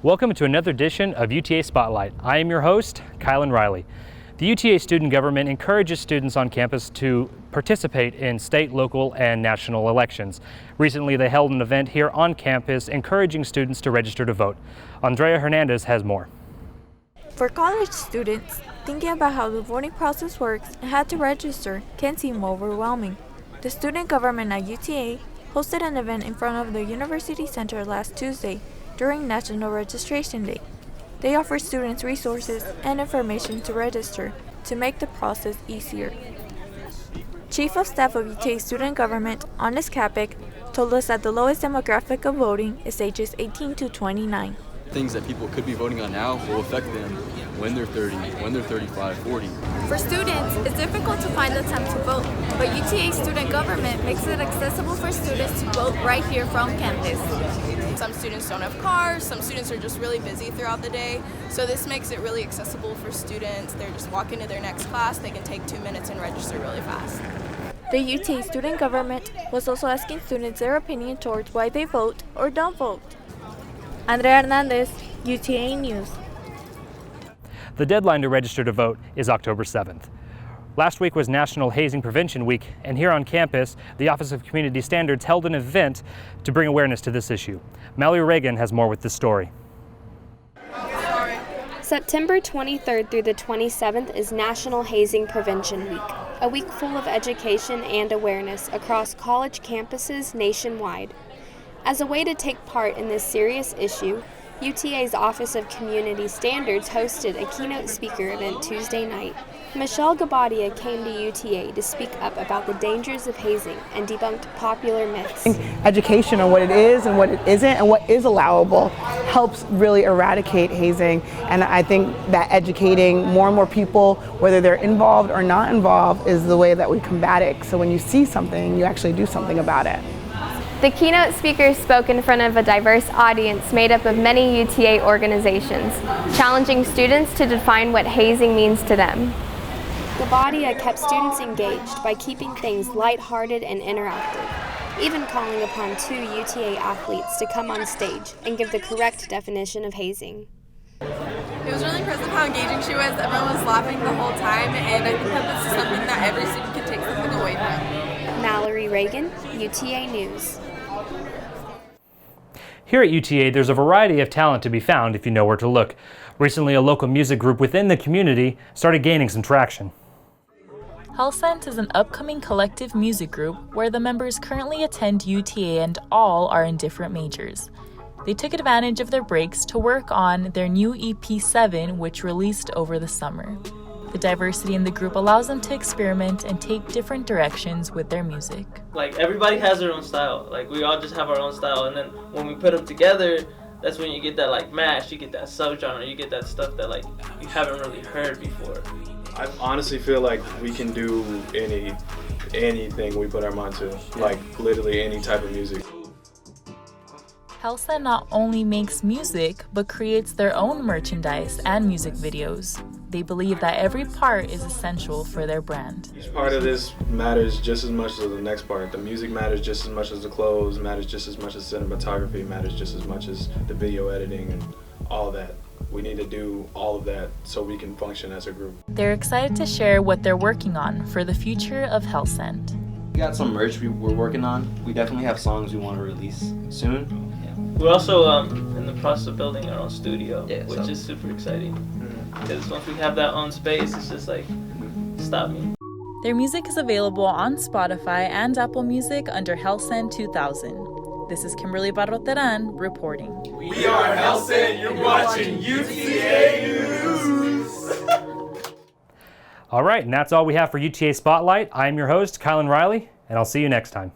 Welcome to another edition of UTA Spotlight. I am your host, Kylan Riley. The UTA student government encourages students on campus to participate in state, local, and national elections. Recently, they held an event here on campus encouraging students to register to vote. Andrea Hernandez has more. For college students, thinking about how the voting process works and how to register can seem overwhelming. The student government at UTA hosted an event in front of the University Center last Tuesday during National Registration Day. They offer students resources and information to register to make the process easier. Chief of Staff of UTA Student Government, Honest Capek, told us that the lowest demographic of voting is ages 18 to 29. Things that people could be voting on now will affect them when they're 30, when they're 35, 40. For students, it's difficult to find the time to vote, but UTA Student Government makes it accessible for students to vote right here from campus. Some students don't have cars, some students are just really busy throughout the day, so this makes it really accessible for students. They're just walking to their next class, they can take 2 minutes and register really fast. The UTA Student Government was also asking students their opinion towards why they vote or don't vote. Andrea Hernandez, UTA News. The deadline to register to vote is October 7th. Last week was National Hazing Prevention Week, and here on campus, the Office of Community Standards held an event to bring awareness to this issue. Mallory Reagan has more with this story. September 23rd through the 27th is National Hazing Prevention Week, a week full of education and awareness across college campuses nationwide. As a way to take part in this serious issue, UTA's Office of Community Standards hosted a keynote speaker event Tuesday night. Michelle Gabadia came to UTA to speak up about the dangers of hazing and debunked popular myths. Education on what it is and what it isn't and what is allowable helps really eradicate hazing, and I think that educating more and more people, whether they're involved or not involved, is the way that we combat it. So when you see something, you actually do something about it. The keynote speaker spoke in front of a diverse audience made up of many UTA organizations, challenging students to define what hazing means to them. Gabadia kept students engaged by keeping things lighthearted and interactive, even calling upon 2 UTA athletes to come on stage and give the correct definition of hazing. It was really impressive how engaging she was. Everyone was laughing the whole time, and I think that this is something that every student can take something away from. Mallory Reagan, UTA News. Here at UTA, there's a variety of talent to be found if you know where to look. Recently, a local music group within the community started gaining some traction. HealthScent is an upcoming collective music group where the members currently attend UTA and all are in different majors. They took advantage of their breaks to work on their new EP 7, which released over the summer. The diversity in the group allows them to experiment and take different directions with their music. Like, everybody has their own style. Like, we all just have our own style, and then when we put them together, that's when you get that like mash, you get that subgenre, you get that stuff that like you haven't really heard before. I honestly feel like we can do anything we put our mind to, like literally any type of music. HealthScent not only makes music, but creates their own merchandise and music videos. They believe that every part is essential for their brand. Each part of this matters just as much as the next part. The music matters just as much as the clothes, matters just as much as cinematography, matters just as much as the video editing and all that. We need to do all of that so we can function as a group. They're excited to share what they're working on for the future of HealthScent. We got some merch we're working on. We definitely have songs we want to release soon. We're also in the process of building our own studio, which is super exciting. Because once we have that own space, it's just like, stop me. Their music is available on Spotify and Apple Music under HealthScent 2000. This is Kimberly Barroteran reporting. We are HealthScent, you're watching UTA News! All right, and that's all we have for UTA Spotlight. I'm your host, Kylan Riley, and I'll see you next time.